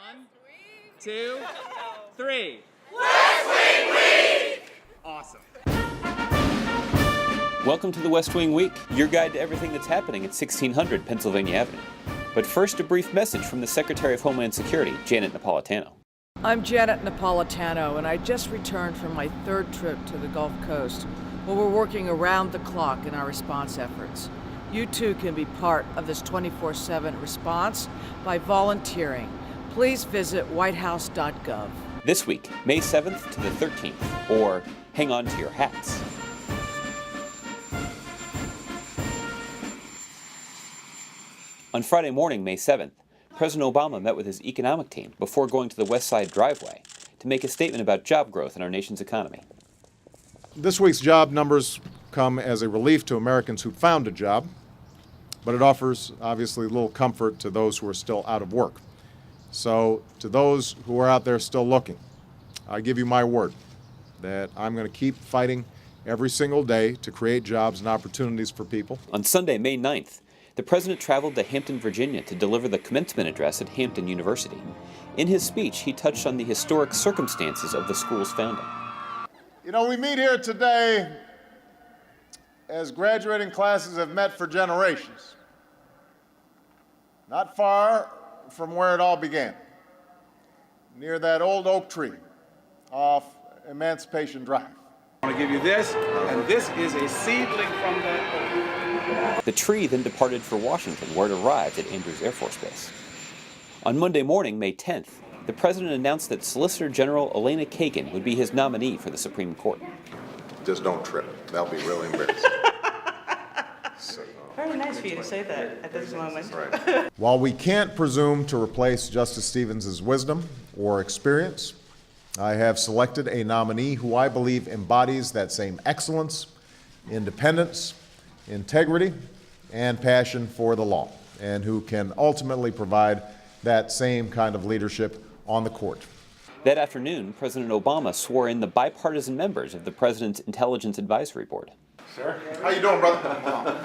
1, 2, 3. West Wing Week! Awesome. Welcome to the West Wing Week, your guide to everything that's happening at 1600 Pennsylvania Avenue. But first, a brief message from the Secretary of Homeland Security, Janet Napolitano. I'm Janet Napolitano, and I just returned from my third trip to the Gulf Coast, where we're working around the clock in our response efforts. You too can be part of this 24/7 response by volunteering. Please visit whitehouse.gov. This week, May 7th to the 13th, or hang on to your hats. On Friday morning, May 7th, President Obama met with his economic team before going to the West Side Driveway to make a statement about job growth in our nation's economy. This week's job numbers come as a relief to Americans who found a job, but it offers, obviously, little comfort to those who are still out of work. So, to those who are out there still looking, I give you my word that I'm going to keep fighting every single day to create jobs and opportunities for people. On Sunday, May 9th, the President traveled to Hampton, Virginia to deliver the commencement address at Hampton University. In his speech, he touched on the historic circumstances of the school's founding. You know, we meet here today as graduating classes have met for generations, not far from where it all began, near that old oak tree off Emancipation Drive. I want to give you this, and this is a seedling from that oak. The tree then departed for Washington, where it arrived at Andrews Air Force Base. On Monday morning, May 10th, the President announced that Solicitor General Elena Kagan would be his nominee for the Supreme Court. Just don't trip. That'll be really embarrassing. Very nice for you to say that at this moment. Right. While we can't presume to replace Justice Stevens' wisdom or experience, I have selected a nominee who I believe embodies that same excellence, independence, integrity, and passion for the law, and who can ultimately provide that same kind of leadership on the court. That afternoon, President Obama swore in the bipartisan members of the President's Intelligence Advisory Board. Sir? How you doing, brother?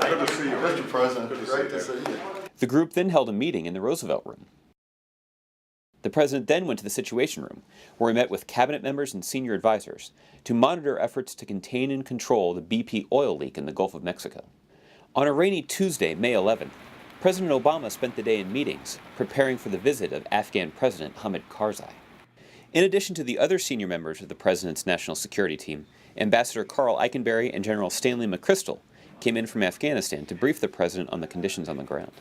Good to see you, Mr. President. Great to see you. The group then held a meeting in the Roosevelt Room. The President then went to the Situation Room, where he met with cabinet members and senior advisors to monitor efforts to contain and control the BP oil leak in the Gulf of Mexico. On a rainy Tuesday, May 11th, President Obama spent the day in meetings, preparing for the visit of Afghan President Hamid Karzai. In addition to the other senior members of the President's National Security Team, Ambassador Carl Eikenberry and General Stanley McChrystal came in from Afghanistan to brief the President on the conditions on the ground.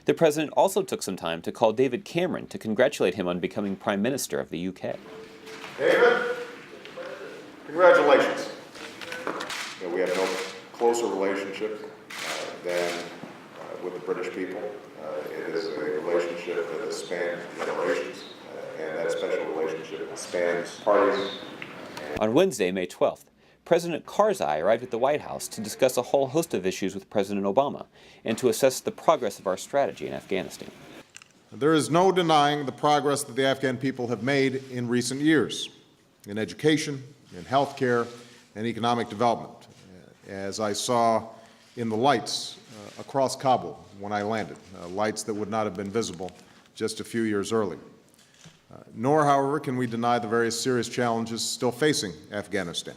The President also took some time to call David Cameron to congratulate him on becoming Prime Minister of the UK. David, congratulations. You know, we have no closer relationship than with the British people. It is a relationship that has spanned generations, and that special relationship spans parties. On Wednesday, May 12th, President Karzai arrived at the White House to discuss a whole host of issues with President Obama and to assess the progress of our strategy in Afghanistan. There is no denying the progress that the Afghan people have made in recent years in education, in health care, and economic development, as I saw in the lights across Kabul when I landed, lights that would not have been visible just a few years earlier. Nor, however, can we deny the various serious challenges still facing Afghanistan.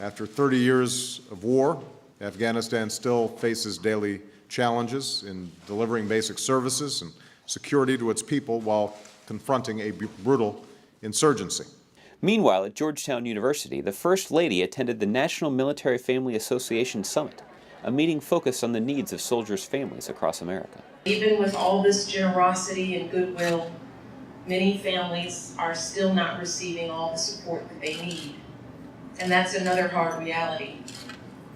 After 30 years of war, Afghanistan still faces daily challenges in delivering basic services and security to its people while confronting a brutal insurgency. Meanwhile, at Georgetown University, the First Lady attended the National Military Family Association Summit, a meeting focused on the needs of soldiers' families across America. Even with all this generosity and goodwill, many families are still not receiving all the support that they need. And that's another hard reality.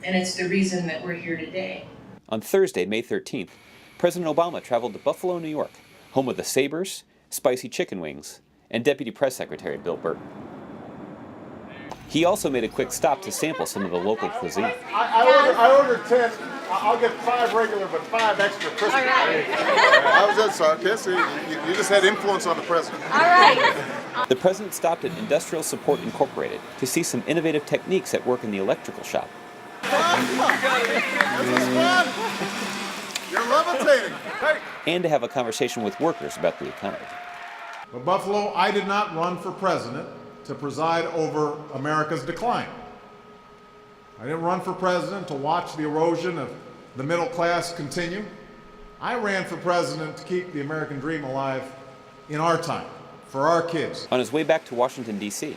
And it's the reason that we're here today. On Thursday, May 13th, President Obama traveled to Buffalo, New York, home of the Sabres, spicy chicken wings, and Deputy Press Secretary Bill Burton. He also made a quick stop to sample some of the local cuisine. I ordered 10. I'll get 5 regular, but 5 extra Christmas. All right. I was just sarcastic. You just had influence on the president. All right. The President stopped at Industrial Support Incorporated to see some innovative techniques at work in the electrical shop. This is fun. You're levitating. Hey. And to have a conversation with workers about the economy. But Buffalo, I did not run for president to preside over America's decline. I didn't run for president to watch the erosion of the middle class continue. I ran for president to keep the American dream alive in our time, for our kids. On his way back to Washington, D.C.,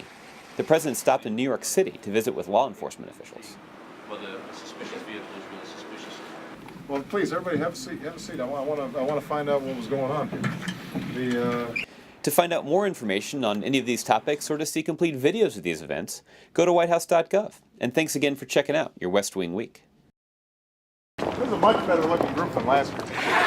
the president stopped in New York City to visit with law enforcement officials. Well, the suspicious vehicle is really suspicious. Well, please, everybody have a seat. Have a seat. I want to find out what was going on here. To find out more information on any of these topics or to see complete videos of these events, go to whitehouse.gov. And thanks again for checking out your West Wing Week. This is a much better looking group than last year.